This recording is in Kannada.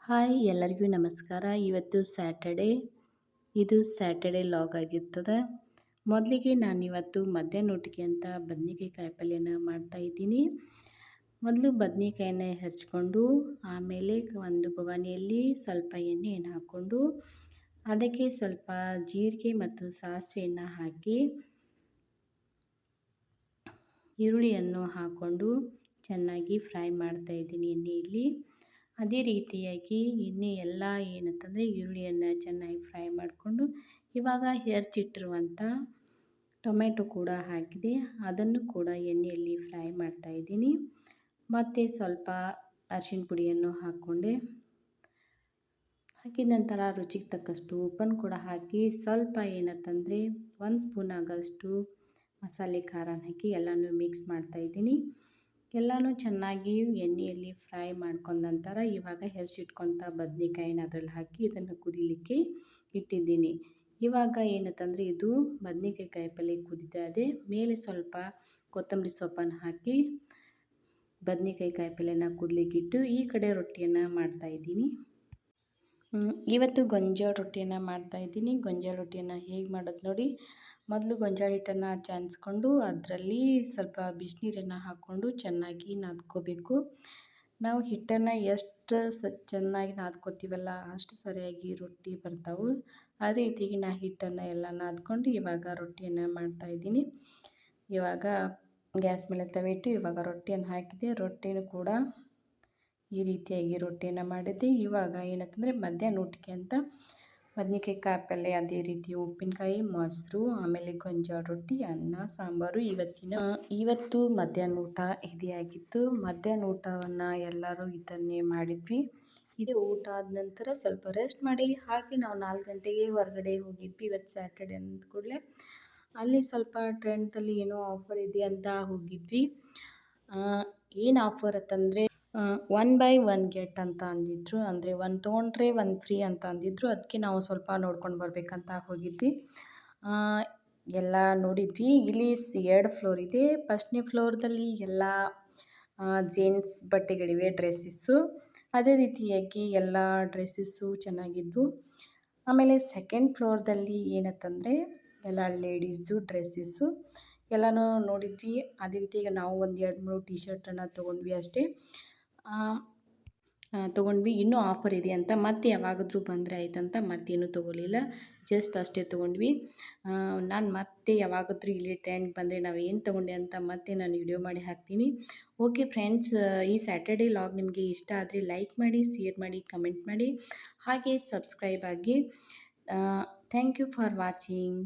ಹಾಯ್ ಎಲ್ಲರಿಗೂ ನಮಸ್ಕಾರ. ಇವತ್ತು ಸ್ಯಾಟರ್ಡೇ. ಇದು ಸ್ಯಾಟರ್ಡೇ ಲಾಗ್ ಆಗಿರ್ತದೆ. ಮೊದಲಿಗೆ ನಾನಿವತ್ತು ಮಧ್ಯಾಹ್ನ ಊಟಕ್ಕೆ ಅಂತ ಬದ್ನಿಕಾಯಿ ಕಾಯಿಪಲ್ಯನ ಮಾಡ್ತಾಯಿದ್ದೀನಿ. ಮೊದಲು ಬದ್ನಿಕಾಯಿನ ಹೆಚ್ಕೊಂಡು ಆಮೇಲೆ ಒಂದು ಬೊಗಣೆಯಲ್ಲಿ ಸ್ವಲ್ಪ ಎಣ್ಣೆಯನ್ನು ಹಾಕ್ಕೊಂಡು ಅದಕ್ಕೆ ಸ್ವಲ್ಪ ಜೀರಿಗೆ ಮತ್ತು ಸಾಸಿವೆಯನ್ನು ಹಾಕಿ ಈರುಳ್ಳಿಯನ್ನು ಹಾಕ್ಕೊಂಡು ಚೆನ್ನಾಗಿ ಫ್ರೈ ಮಾಡ್ತಾಯಿದ್ದೀನಿ ಎಣ್ಣೆಯಲ್ಲಿ. ಅದೇ ರೀತಿಯಾಗಿ ಎಣ್ಣೆ ಎಲ್ಲ ಏನಂತಂದರೆ ಈರುಳ್ಳಿಯನ್ನು ಚೆನ್ನಾಗಿ ಫ್ರೈ ಮಾಡಿಕೊಂಡು ಇವಾಗ ಹೆಚ್ಚಿಟ್ಟಿರುವಂಥ ಟೊಮೆಟೊ ಕೂಡ ಹಾಕಿದೆ, ಅದನ್ನು ಕೂಡ ಎಣ್ಣೆಯಲ್ಲಿ ಫ್ರೈ ಮಾಡ್ತಾಯಿದ್ದೀನಿ. ಮತ್ತು ಸ್ವಲ್ಪ ಅರಿಶಿನ ಪುಡಿಯನ್ನು ಹಾಕ್ಕೊಂಡೆ. ಹಾಕಿದ ನಂತರ ರುಚಿಗೆ ತಕ್ಕಷ್ಟು ಉಪ್ಪನ್ನು ಕೂಡ ಹಾಕಿ ಸ್ವಲ್ಪ ಏನಂತಂದರೆ 1 ಸ್ಪೂನ್ ಆಗೋಷ್ಟು ಮಸಾಲೆ ಖಾರನ ಹಾಕಿ ಎಲ್ಲನೂ ಮಿಕ್ಸ್ ಮಾಡ್ತಾಯಿದ್ದೀನಿ. ಎಲ್ಲನೂ ಚೆನ್ನಾಗಿ ಎಣ್ಣೆಯಲ್ಲಿ ಫ್ರೈ ಮಾಡ್ಕೊಂಡ ನಂತರ ಇವಾಗ ಹೆಚ್ಚಿಟ್ಕೊತ ಬದ್ನಿಕಾಯಿನ ಅದರಲ್ಲಿ ಹಾಕಿ ಇದನ್ನು ಕುದಿಲಿಕ್ಕೆ ಇಟ್ಟಿದ್ದೀನಿ. ಇವಾಗ ಏನಂತಂದರೆ ಇದು ಬದ್ನಿಕಾಯಿ ಕಾಯಿಪಲ್ಯ ಕುದೀತಾ ಇದೆ. ಮೇಲೆ ಸ್ವಲ್ಪ ಕೊತ್ತಂಬರಿ ಸೊಪ್ಪನ್ನು ಹಾಕಿ ಬದ್ನಿಕಾಯಿ ಕಾಯಿಪಲ್ಯನ ಕುದಲಿಕ್ಕಿಟ್ಟು ಈ ಕಡೆ ರೊಟ್ಟಿಯನ್ನು ಮಾಡ್ತಾಯಿದ್ದೀನಿ. ಇವತ್ತು ಗೊಂಜಾಳ ರೊಟ್ಟಿಯನ್ನು ಮಾಡ್ತಾಯಿದ್ದೀನಿ. ಗೊಂಜಾಳ ರೊಟ್ಟಿಯನ್ನು ಹೇಗೆ ಮಾಡೋದು ನೋಡಿ. ಮೊದಲು ಗೊಂಜಾಳ ಹಿಟ್ಟನ್ನು ಚಾನ್ಸ್ಕೊಂಡು ಅದರಲ್ಲಿ ಸ್ವಲ್ಪ ಬಿಸಿನೀರನ್ನು ಹಾಕ್ಕೊಂಡು ಚೆನ್ನಾಗಿ ನಾದ್ಕೋಬೇಕು. ನಾವು ಹಿಟ್ಟನ್ನು ಎಷ್ಟು ಚೆನ್ನಾಗಿ ನಾದ್ಕೋತೀವಲ್ಲ ಅಷ್ಟು ಸರಿಯಾಗಿ ರೊಟ್ಟಿ ಬರ್ತಾವೆ. ಅದೇ ರೀತಿಯಾಗಿ ನಾ ಹಿಟ್ಟನ್ನು ಎಲ್ಲ ನಾದ್ಕೊಂಡು ಇವಾಗ ರೊಟ್ಟಿಯನ್ನು ಮಾಡ್ತಾಯಿದ್ದೀನಿ. ಇವಾಗ ಗ್ಯಾಸ್ ಮೇಲೆ ತವೆ ಇಟ್ಟು ಇವಾಗ ರೊಟ್ಟಿಯನ್ನು ಹಾಕಿದೆ. ರೊಟ್ಟಿನೂ ಕೂಡ ಈ ರೀತಿಯಾಗಿ ರೊಟ್ಟಿಯನ್ನು ಮಾಡಿದ್ದೆ. ಇವಾಗ ಏನಂತಂದರೆ ಮಧ್ಯಾಹ್ನ ಊಟಕ್ಕೆ ಅಂತ ಬದ್ನಿಕಾಯಿ ಕಾಯಿಪಲ್ಯ, ಅದೇ ರೀತಿ ಉಪ್ಪಿನಕಾಯಿ, ಮೊಸರು, ಆಮೇಲೆ ಗೊಂಜಾಳ ರೊಟ್ಟಿ, ಅನ್ನ, ಸಾಂಬಾರು ಇವತ್ತು ಮಧ್ಯಾಹ್ನ ಊಟ ಇದೇ ಆಗಿತ್ತು. ಮಧ್ಯಾಹ್ನ ಊಟವನ್ನು ಎಲ್ಲರೂ ಇದನ್ನೇ ಮಾಡಿದ್ವಿ. ಇದೇ ಊಟ ಆದ ನಂತರ ಸ್ವಲ್ಪ ರೆಸ್ಟ್ ಮಾಡಿ ಹಾಗೆ ನಾವು 4 ಗಂಟೆಗೆ ಹೊರಗಡೆ ಹೋಗಿದ್ವಿ. ಇವತ್ತು ಸ್ಯಾಟರ್ಡೆ ಅಂದ ಕೂಡಲೇ ಅಲ್ಲಿ ಸ್ವಲ್ಪ ಟ್ರೆಂಡ್ದಲ್ಲಿ ಏನೋ ಆಫರ್ ಇದೆ ಅಂತ ಹೋಗಿದ್ವಿ. ಏನು ಆಫರ್ ಅಂತಂದರೆ 1 ಬೈ 1 ಗೆಟ್ ಅಂತ ಅಂದಿದ್ರು. ಅಂದರೆ 1 ತೊಗೊಂಡ್ರೆ 1 ಫ್ರೀ ಅಂತ ಅಂದಿದ್ರು. ಅದಕ್ಕೆ ನಾವು ಸ್ವಲ್ಪ ನೋಡ್ಕೊಂಡು ಬರಬೇಕಂತ ಹೋಗಿದ್ವಿ. ಎಲ್ಲ ನೋಡಿದ್ವಿ. ಇಲ್ಲಿ 2 ಫ್ಲೋರ್ ಇದೆ. ಫಸ್ಟ್ನೇ ಫ್ಲೋರ್ದಲ್ಲಿ ಎಲ್ಲ ಜೆಂಟ್ಸ್ ಬಟ್ಟೆಗಳಿವೆ, ಡ್ರೆಸ್ಸಸ್ಸು. ಅದೇ ರೀತಿಯಾಗಿ ಎಲ್ಲ ಡ್ರೆಸ್ಸಸ್ಸು ಚೆನ್ನಾಗಿದ್ವು. ಆಮೇಲೆ ಸೆಕೆಂಡ್ ಫ್ಲೋರ್ದಲ್ಲಿ ಏನಂತಂದರೆ ಎಲ್ಲ ಲೇಡೀಸು ಡ್ರೆಸ್ಸಸ್ಸು ಎಲ್ಲನೂ ನೋಡಿದ್ವಿ. ಅದೇ ರೀತಿಯಾಗಿ ನಾವು ಒಂದು 2-3 ಟಿ ಶರ್ಟನ್ನು ತೊಗೊಂಡ್ವಿ ಅಷ್ಟೇ. ತೊಗೊಂಡ್ವಿ. ಇನ್ನೂ ಆಫರ್ ಇದೆ ಅಂತ ಮತ್ತೆ ಯಾವಾಗಾದರೂ ಬಂದರೆ ಆಯ್ತಂತ ಮತ್ತೇನು ತೊಗೊಲಿಲ್ಲ. ಜಸ್ಟ್ ಅಷ್ಟೇ ತೊಗೊಂಡ್ವಿ. ನಾನು ಮತ್ತೆ ಯಾವಾಗಾದರೂ ಇಲ್ಲಿ ಟ್ರೆಂಡ್ ಬಂದರೆ ನಾವು ಏನು ತೊಗೊಂಡೆ ಅಂತ ಮತ್ತೆ ನಾನು ವಿಡಿಯೋ ಮಾಡಿ ಹಾಕ್ತೀನಿ. ಓಕೆ ಫ್ರೆಂಡ್ಸ್, ಈ ಸ್ಯಾಟರ್ಡೇ ಲಾಗ್ ನಿಮಗೆ ಇಷ್ಟ ಆದರೆ ಲೈಕ್ ಮಾಡಿ, ಶೇರ್ ಮಾಡಿ, ಕಮೆಂಟ್ ಮಾಡಿ, ಹಾಗೆ ಸಬ್ಸ್ಕ್ರೈಬ್ ಆಗಿ. Thank you for watching.